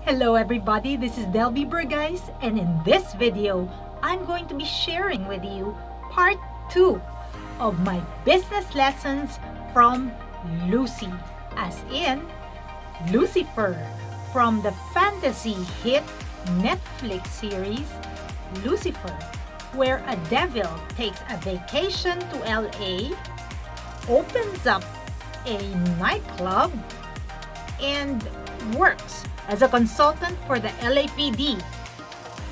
Hello everybody, this is Delby Bragais, and in this video, I'm going to be sharing with you part 2 of my business lessons from Lucy, as in Lucifer, from the fantasy hit Netflix series Lucifer, where a devil takes a vacation to LA, opens up a nightclub, and works as a consultant for the LAPD.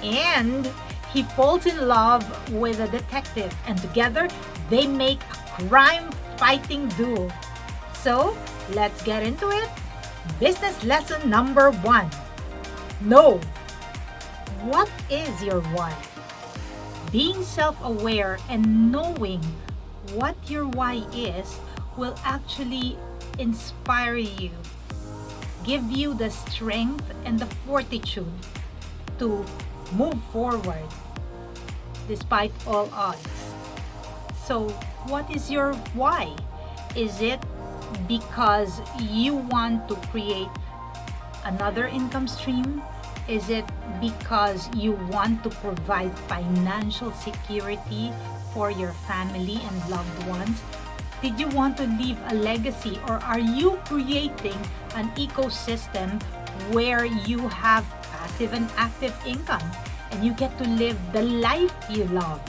And he falls in love with a detective, and together they make a crime-fighting duo. So, let's get into it. Business lesson number 1. Know. What is your why? Being self-aware and knowing what your why is will actually inspire you, give you the strength and the fortitude to move forward despite all odds. So, what is your why? Is it because you want to create another income stream? Is it because you want to provide financial security for your family and loved ones? Did you want to leave a legacy, or are you creating an ecosystem where you have passive and active income and you get to live the life you love?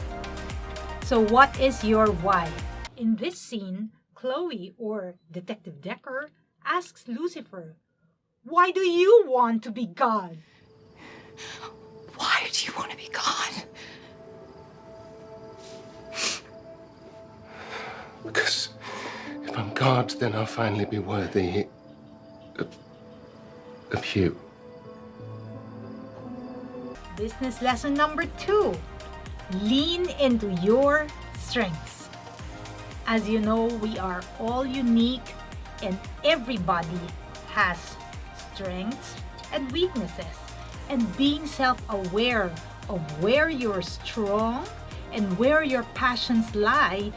So what is your why? In this scene, Chloe, or Detective Decker, asks Lucifer, "Why do you want to be God?" Why do you want to be God? Because if I'm God, then I'll finally be worthy of you. Business lesson number 2. Lean into your strengths. As you know, we are all unique and everybody has strengths and weaknesses. And being self-aware of where you're strong and where your passions lie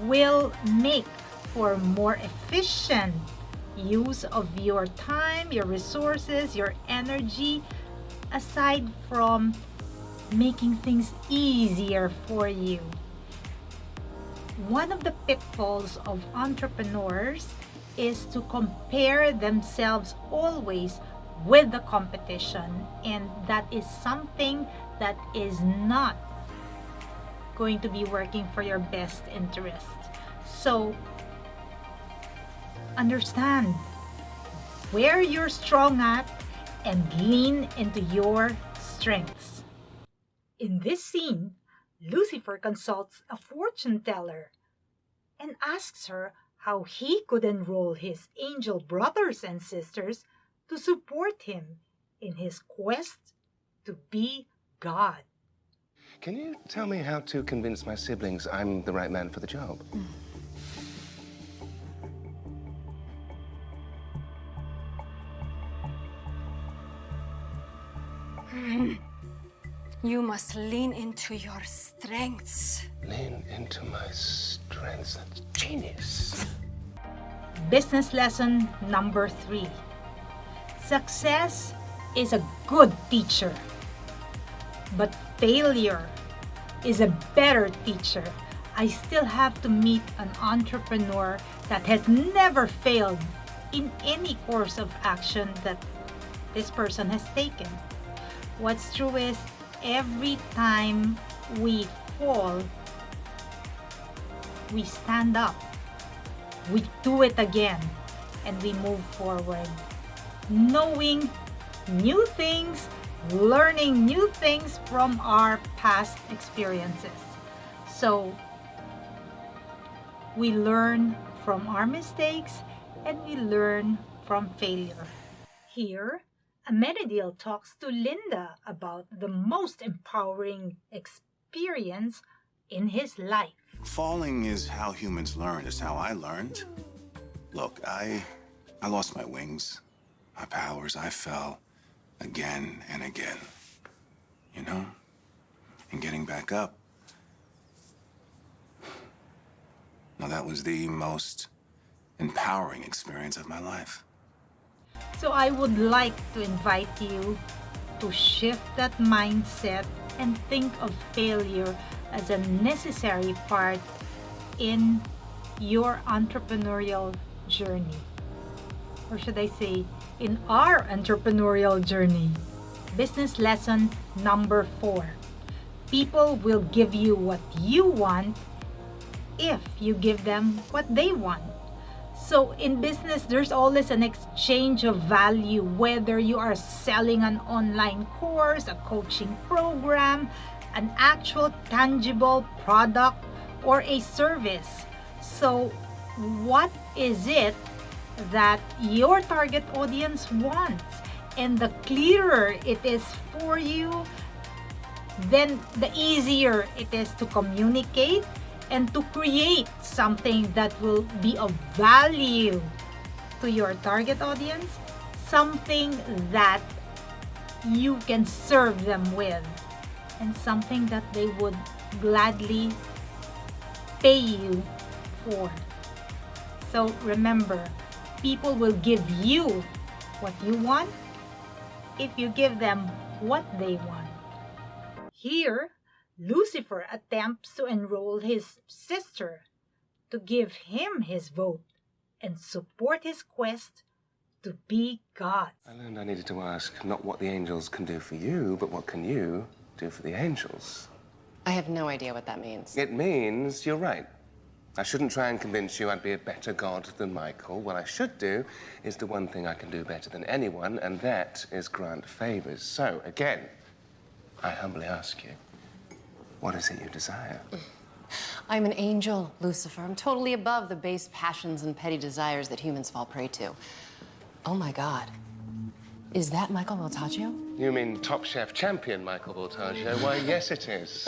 will make for more efficient use of your time, your resources, your energy, aside from making things easier for you. One of the pitfalls of entrepreneurs is to compare themselves always with the competition, and that is something that is not going to be working for your best interest. So understand where you're strong at and lean into your strengths. In this scene, Lucifer consults a fortune teller and asks her how he could enroll his angel brothers and sisters to support him in his quest to be God. Can you tell me how to convince my siblings I'm the right man for the job? You must lean into your strengths. Lean into my strengths. That's genius. Business lesson number 3. Success is a good teacher, but failure is a better teacher. I still have to meet an entrepreneur that has never failed in any course of action that this person has taken. What's true is, every time we fall, we stand up, we do it again, and we move forward, knowing new things, learning new things from our past experiences. So we learn from our mistakes and we learn from failure. Here, Amenadiel talks to Linda about the most empowering experience in his life. Falling is how humans learn. It's how I learned. Look, I lost my wings, my powers. I fell again and again, you know? And getting back up. Now, that was the most empowering experience of my life. So I would like to invite you to shift that mindset and think of failure as a necessary part in your entrepreneurial journey. Or should I say, in our entrepreneurial journey. Business lesson number 4. People will give you what you want if you give them what they want. So in business, there's always an exchange of value, whether you are selling an online course, a coaching program, an actual tangible product, or a service. So what is it that your target audience wants? And the clearer it is for you, then the easier it is to communicate and to create something that will be of value to your target audience, something that you can serve them with, and something that they would gladly pay you for. So remember, people will give you what you want if you give them what they want. Here, Lucifer attempts to enroll his sister to give him his vote and support his quest to be God. I learned I needed to ask not what the angels can do for you, but what can you do for the angels? I have no idea what that means. It means you're right. I shouldn't try and convince you I'd be a better God than Michael. What I should do is the one thing I can do better than anyone, and that is grant favors. So, again, I humbly ask you, what is it you desire? I'm an angel, Lucifer. I'm totally above the base passions and petty desires that humans fall prey to. Oh my God. Is that Michael Voltaggio? You mean Top Chef champion Michael Voltaggio? Why, yes, it is.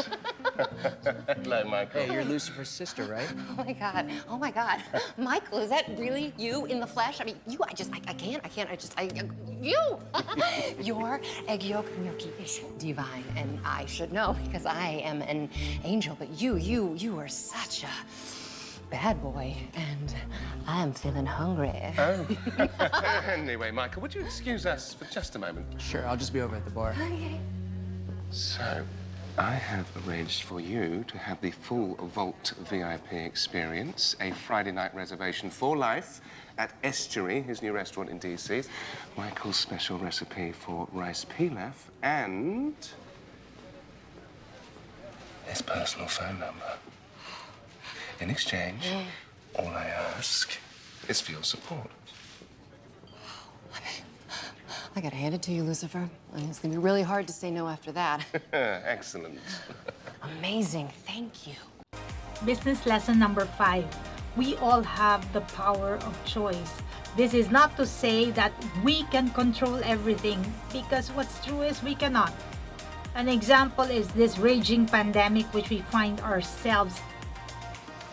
Hello, Michael. Hey, you're Lucifer's sister, right? Oh my God. Oh my God. Michael, is that really you in the flesh? I mean, you, I can't, you! Your egg yolk milky is divine, and I should know because I am an angel, but you are such a bad boy, and I'm feeling hungry. Oh. Anyway, Michael, would you excuse us for just a moment? Sure, I'll just be over at the bar. Okay. So, I have arranged for you to have the full Vault VIP experience, a Friday night reservation for life at Estuary, his new restaurant in DC, Michael's special recipe for rice pilaf, and his personal phone number. In exchange, all I ask is for your support. I gotta hand it to you, Lucifer. I mean, it's gonna be really hard to say no after that. Excellent. Amazing, thank you. Business lesson number 5. We all have the power of choice. This is not to say that we can control everything, because what's true is we cannot. An example is this raging pandemic which we find ourselves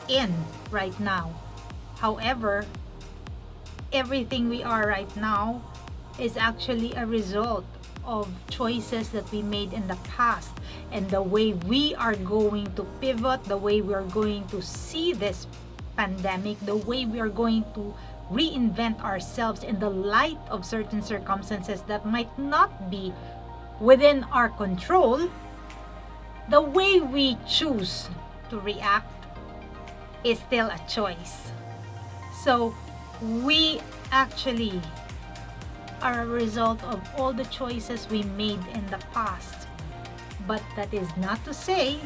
in right now. However, everything we are right now is actually a result of choices that we made in the past, and the way we are going to pivot, the way we are going to see this pandemic, the way we are going to reinvent ourselves in the light of certain circumstances that might not be within our control. The way we choose to react is still a choice. So we actually are a result of all the choices we made in the past. But that is not to say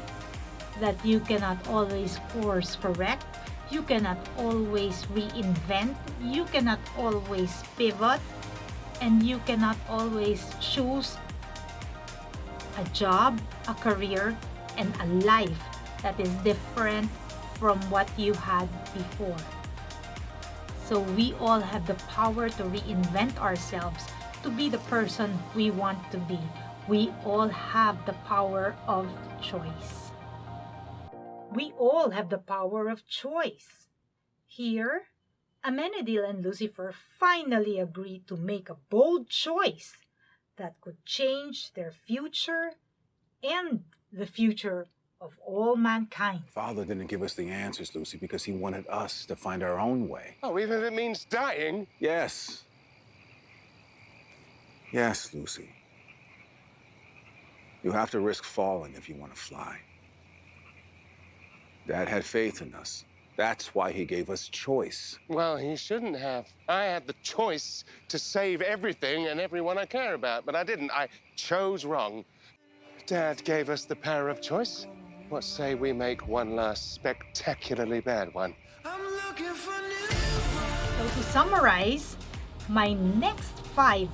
that you cannot always course correct, you cannot always reinvent, you cannot always pivot, and you cannot always choose a job, a career, and a life that is different from what you had before. So we all have the power to reinvent ourselves to be the person we want to be. We all have the power of choice. We all have the power of choice. Here, Amenadiel and Lucifer finally agreed to make a bold choice that could change their future and the future of all mankind. Father didn't give us the answers, Lucy, because he wanted us to find our own way. Oh, even if it means dying? Yes. Yes, Lucy. You have to risk falling if you want to fly. Dad had faith in us. That's why he gave us choice. Well, he shouldn't have. I had the choice to save everything and everyone I care about, but I didn't. I chose wrong. Dad gave us the power of choice. What say we make one last spectacularly bad one? So to summarize, my next 5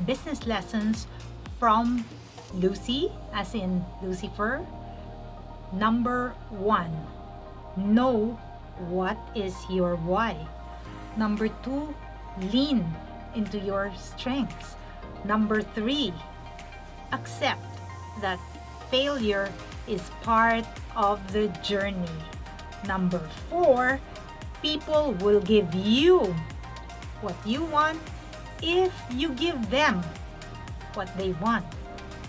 business lessons from Lucy, as in Lucifer. Number 1, know what is your why. Number 2, lean into your strengths. Number 3, accept that failure is part of the journey. Number 4, people will give you what you want if you give them what they want.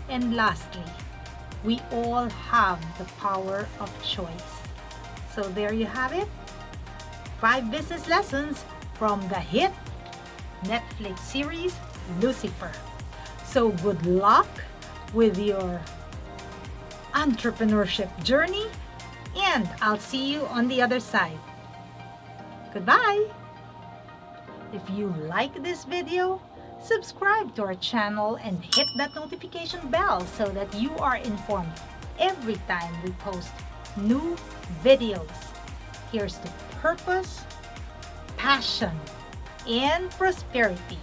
And lastly, we all have the power of choice. So there you have it. 5 business lessons from the hit Netflix series Lucifer. So good luck with your entrepreneurship journey, and I'll see you on the other side. Goodbye! If you like this video, subscribe to our channel and hit that notification bell so that you are informed every time we post new videos. Here's to purpose, passion, and prosperity.